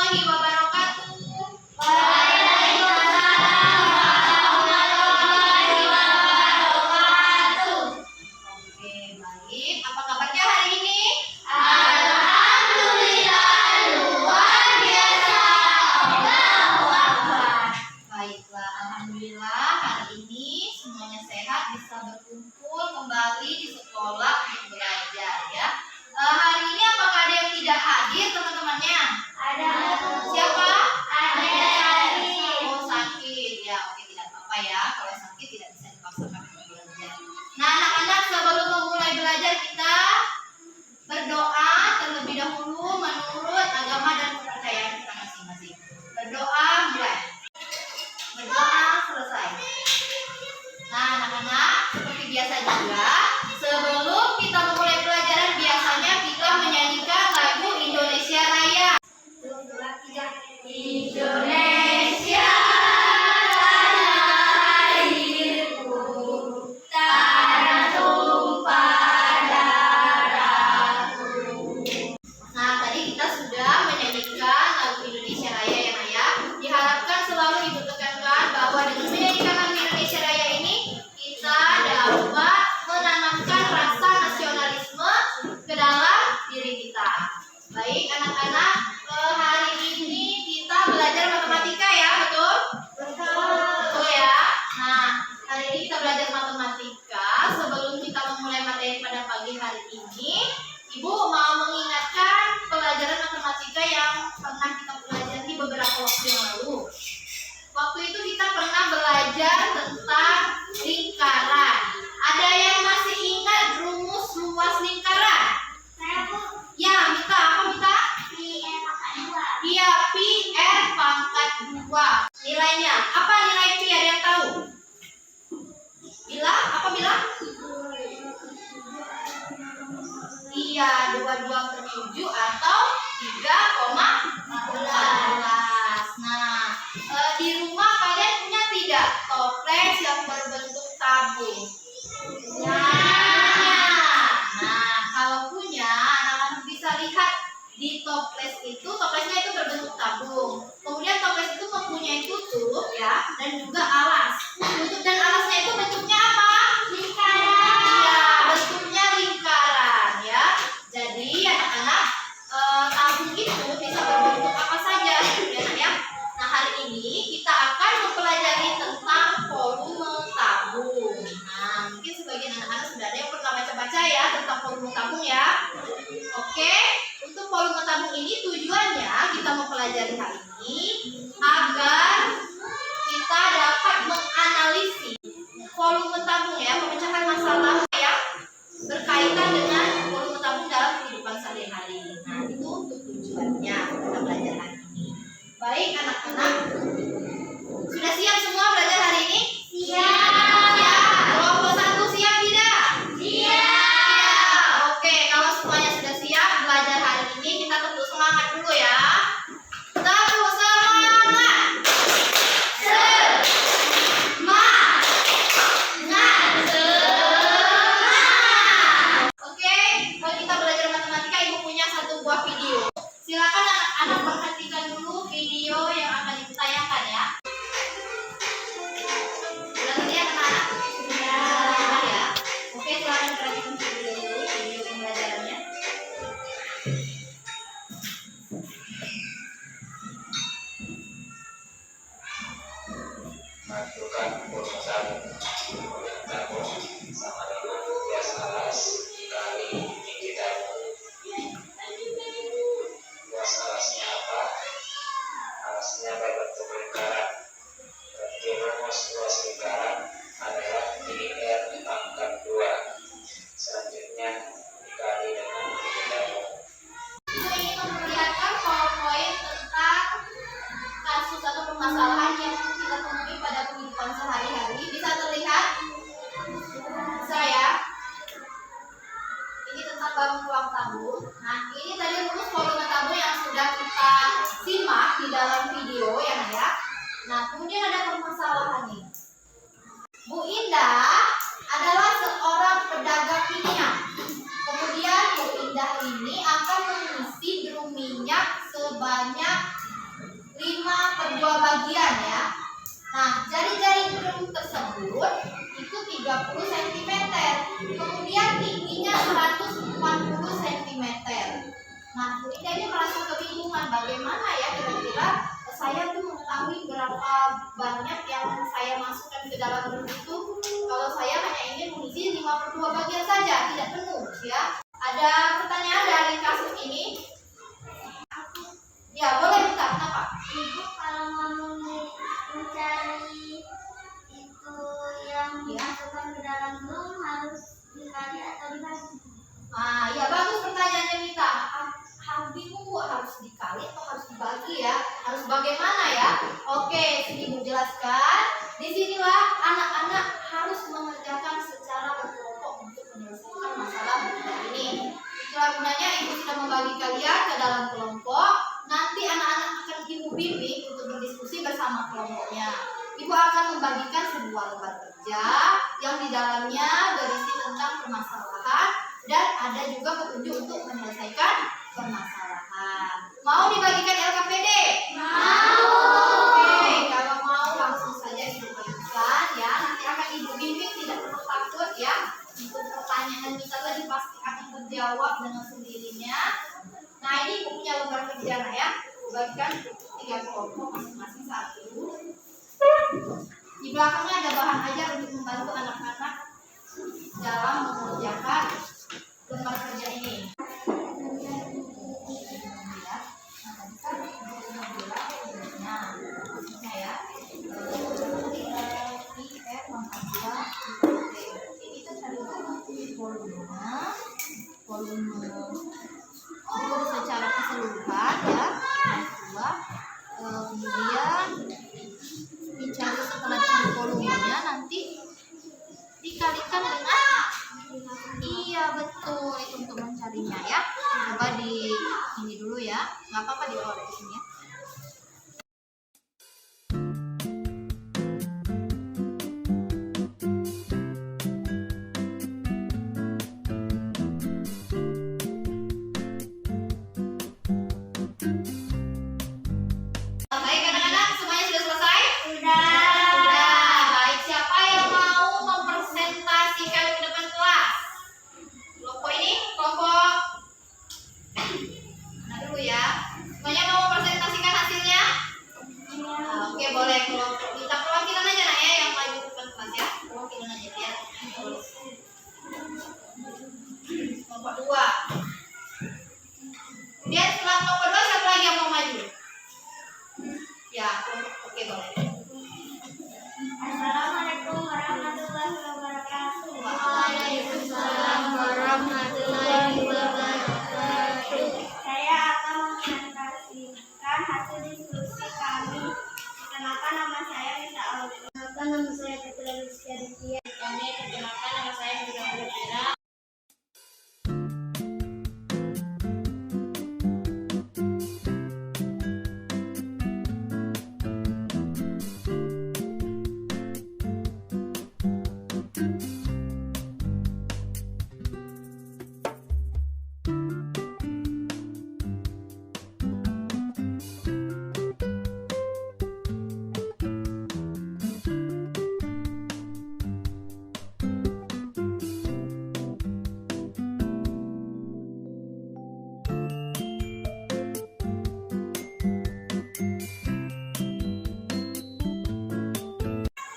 warahmatullahi wabarakatuh. Oke, baik. Apa kabarnya hari ini? Alhamdulillah, luar biasa. Baiklah, alhamdulillah hari ini semuanya sehat, bisa berkumpul kembali di sekolah untuk belajar ya. Hari ini apakah ada yang tidak hadir teman-temannya? Ada. Siapa? Ada. Oh, sakit ya. Oke, tidak apa-apa ya. Kalau sakit tidak bisa dipaksakan untuk belajar. Nah, anak-anak, sebelum memulai belajar kita berdoa terlebih dahulu menurut agama dan kepercayaan kita masing-masing. Berdoa mulai. Berdoa selesai. Nah, anak-anak, seperti biasa juga, sebelum kita memulai pelajaran biasanya kita menyanyikan lagu Indonesia Raya. Indonesia tanah airku, tanah tumpah darahku. Nah, tadi kita sudah menyanyikan lagu Indonesia Raya ya, Ayah. Diharapkan selalu Ibu tekankan bahwa dengan menyanyikan lagu Indonesia Raya ini kita dapat menanamkan rasa nasionalisme ke dalam diri kita. Baik, anak-anak, hari ini kita belajar matematika ya, betul? Betul ya. Nah, hari ini kita belajar matematika. Sebelum kita memulai materi pada pagi hari ini, Ibu mau mengingatkan pelajaran matematika yang pernah kita pelajari beberapa waktu yang lalu. Waktu itu kita pernah belajar tentang lingkaran. Ada yang masih ingat rumus luas lingkaran? Saya Bu, Ya, Mita, apa Mita? PR pangkat 2. Iya, pi r pangkat 2. Nilainya, apa nilai pi? Ada yang tahu? Bila? Apa Bila? Iya, 22/7 atau 3,14. Nah, di rumah kalian punya tidak toples yang berbentuk tabung? Nah, kalau punya, anak-anak bisa lihat di toplesnya itu berbentuk tabung. Kemudian toples itu mempunyai tutup ya, dan juga alas. Tutup dan alasnya itu bentuknya apa? Lingkaran. Iya, bentuknya lingkaran ya. Jadi anak-anak, tabung itu bisa berbentuk apa saja ya, Nak, ya. Nah, hari ini kita akan mempelajari tentang volume tabung. Nah, mungkin sebagian anak-anak sudah ada yang pernah baca-baca ya tentang volume tabung ya. Oke, untuk volume tabung ini tujuannya kita mempelajari hal ini agar kita dapat menganalisis volume tabung ya, pemecahan masalah yang berkaitan dengan volume tabung dalam kehidupan sehari-hari. Nah, itu untuk tujuannya kita belajar hari ini. Baik anak-anak, sudah siap semua belajar hari ini? Siap. Kelompok 1 siap tidak? Siap. Oke, kalau semuanya sudah siap belajar hari ini, kita tepuk semangat dulu ya. Tepuk semangat. Oke, kalau kita belajar matematika, Ibu punya satu buah video. Silakan anak-anak perhatikan dulu video yang akan Ibu tayangkan ya. Sudah terlihat anak-anak? Sudah ya. Oke, silakan perhatikan video dulu, video pembelajarannya. Menentukan urusan tabung sama dengan luas alas kali tinggi tabung. Luas alasnya apa? Alasnya berbentuk lingkaran. Berarti rumus luas lingkaran adalah PR pangkat 2. Selanjutnya dikali dengan tinggi tabung. Kita ingin memperlihatkan poin-poin tentang kasus atau permasalahan yang kita temui pada kehidupan sehari-hari. Bisa terlihat? Bisa ya? Ini tentang ruang tabung. Nah, ini tadi rumus volume tabung yang sudah kita simak di dalam video ya, Nak, ya. Nah, kemudian ada permasalahan nih. Bu Indah adalah seorang pedagang minyak. Kemudian Bu Indah ini akan mengisi drum minyak sebanyak 5/2 bagian ya. Nah, jari-jari burung tersebut itu 30 cm. Kemudian tingginya 140 cm. Nah, Bunda ini merasa kebingungan bagaimana ya kira-kira saya tuh mengetahui berapa banyak yang saya masukkan ke dalam burung itu. Kalau saya hanya ingin mengisi 5/2 bagian saja, tidak penuh ya. Ada pertanyaan dari kasus ini? Ya, boleh minta. Kenapa? Ibu kalau mau mencari itu yang dimasukkan ke dalam burung harus dikali atau dibagi? Ah, ya bagus pertanyaannya Mita. Bingung Bu, harus dikali atau harus dibagi ya? Harus bagaimana ya? Oke, sini Bu jelaskan. Disinilah anak-anak harus mengerjakan secara berkelompok untuk menyelesaikan masalah benda ini. Itulah gunanya Ibu sudah membagi kalian ke dalam kelompok. Nanti anak-anak akan Ibu bimbing untuk berdiskusi bersama kelompoknya. Ibu akan membagikan sebuah lembar kerja yang di dalamnya berisi tentang permasalahan dan ada juga petunjuk untuk menyelesaikan permasalahan. Mau dibagikan LKPD? Mau. Oke, kalau mau langsung saja Ibu bagikan ya. Nanti akan Ibu bimbing, tidak perlu takut ya. Untuk pertanyaan kita tadi pasti akan terjawab dengan sendirinya. Nah, ini Ibu punya lembar kerja ya. Ibu bagikan 3 kelompok masing-masing 1. Di belakangnya ada bahan ajar untuk membantu anak-anak dalam mengerjakan lembar kerja ini. Volume secara keseluruhan ya. Kemudian dicari, setelah cari volumenya nanti dikalikan dengan, iya betul, itu untuk mencarinya ya. Coba di sini dulu ya, nggak apa-apa dikorek di sini ya. Baik anak-anak, semuanya sudah selesai? Sudah. Baik, siapa yang mau mempresentasikan ke depan kelas? Kelompok ini, kelompok mana dulu ya? Semuanya mau mempresentasikan hasilnya? Oke, boleh. Kelompok kita perwakilan aja nak ya, yang maju ke depan kelas ya. Perwakilan aja biar lulus. Kelompok 2. Kemudian setelah kelompok 2 siapa lagi yang mau maju? Ya, oke boleh. Assalamualaikum warahmatullahi wabarakatuh. Waalaikumsalam warahmatullahi wabarakatuh. Saya akan menyampaikan hasil diskusi kami. Perkenalkan, nama saya Mita Audi. Perkenalkan, nama saya Fitri Rizky Aditya. Kami perkenalkan, nama saya Mira Fira.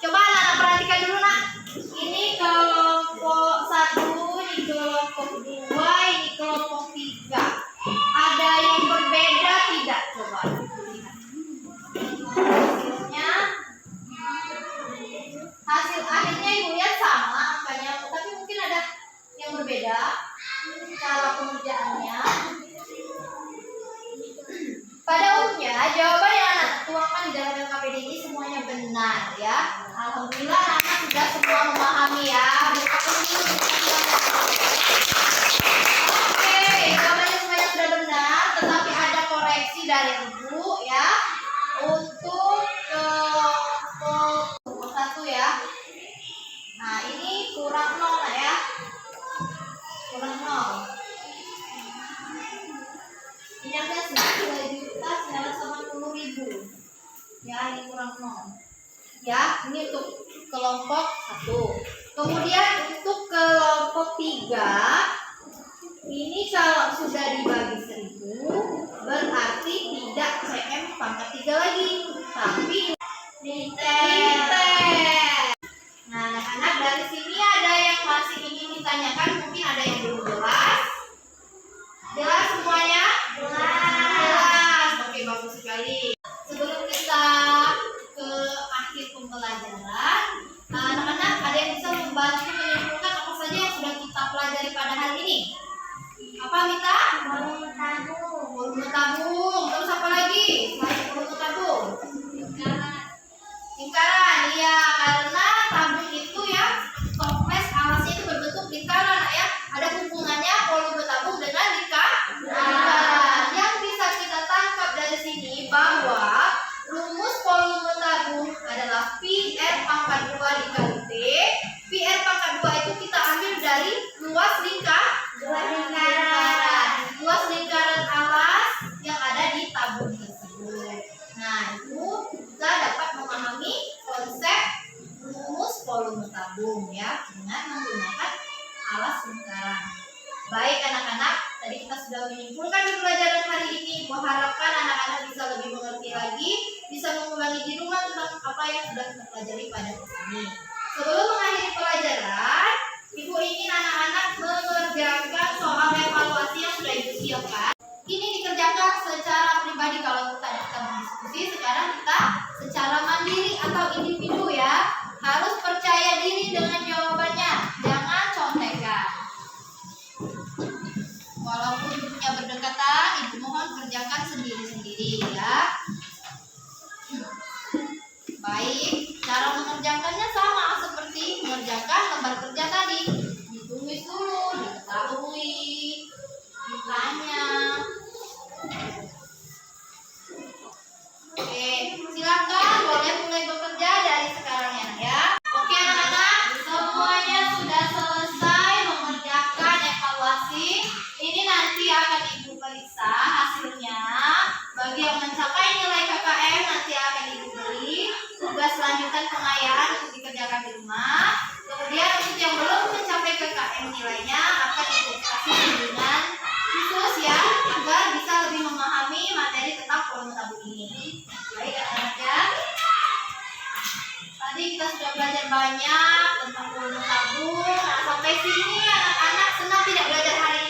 Coba anak-anak perhatikan dulu nak. Ini kelompok 1, ini kelompok 2, ini kelompok 3. Ada yang berbeda tidak? Coba lihat. Hasil akhirnya Ibu lihat sama angkanya, tapi mungkin ada yang berbeda cara pengerjaannya. Pada umumnya jawaban yang anak tuangkan di dalam LKPD ini semuanya benar ya. Alhamdulillah anak sudah semua memahami ya. Oke, jawabannya semuanya sudah benar, tetapi ada koreksi dari Ibu ya untuk kelompok 1 ya. Nah, ini kurang 0 lah ya. Kurang 0. Ini ada 2.980.000. setelah ini kurang 0. Ya, ini untuk kelompok 1. Kemudian untuk kelompok 3, ini kalau sudah dibagi 1000 berarti tidak cm pangkat 3 lagi, tapi liter. Nah, anak-anak dari sini ada yang masih ingin ditanyakan, mungkin ada yang belum jelas. Jelas semuanya? Jelas. Oke, bagus sekali. Sebelum kita ke akhir pembelajaran, anak-anak ada yang bisa membantu menyimpulkan apa saja yang sudah kita pelajari pada hari ini? Apa, Mita? Volume tabung. Volume tabung. Terus apa lagi selain volume tabung? Lingkaran. Iya, karena tabung itu ya toples alasnya itu berbentuk lingkaran ya. Ada hubungannya volume tabung dengan lingkaran. Yang bisa kita tangkap dari sini bahwa rumus volume tabung adalah PR pangkat 2 dikali T. PR pangkat 2 itu kita ambil dari luas luas lingkaran alas yang ada di tabung tersebut. Nah, itu kita dapat memahami konsep rumus volume tabung ya dengan menggunakan alas lingkaran. Baik anak-anak, tadi kita sudah menyimpulkan di pelajaran hari ini. Mengharapkan anak-anak bisa lebih mengerti lagi, bisa mengulangi di rumah tentang apa yang sudah kita pelajari pada sini. Sebelum mengakhiri pelajaran, Ibu ingin anak-anak mengerjakan soal evaluasi yang sudah Ibu siapkan. Ini dikerjakan secara pribadi. Kalau tadi kita berdiskusi, sekarang kita secara mandiri atau individu ya. Harus percaya diri dengan jawabannya, jangan contekan. Walaupun ibunya berdekatan, Ibu mohon kerjakan sendiri-sendiri ya. Baik, cara mengerjakannya sama seperti mengerjakan lembar kerja tadi. Ditulis dulu, diketahui, ditanya. Oke, silakan boleh mulai bekerja dari sekarang ya. Oke anak-anak, semuanya sudah selesai mengerjakan evaluasi. Ini nanti akan Ibu periksa hasilnya. Bagi yang mencapai nilai KKM nanti akan Ibu beri tugas lanjutan pengayaan untuk dikerjakan di rumah. Kemudian untuk yang belum mencapai KKM nilainya akan Ibu kasih bimbingan khusus ya, agar bisa lebih memahami materi tentang volume tabung ini. Baik anak-anak ya. Tadi kita sudah belajar banyak tentang volume tabung. Nah, sampai sini anak-anak senang tidak belajar hari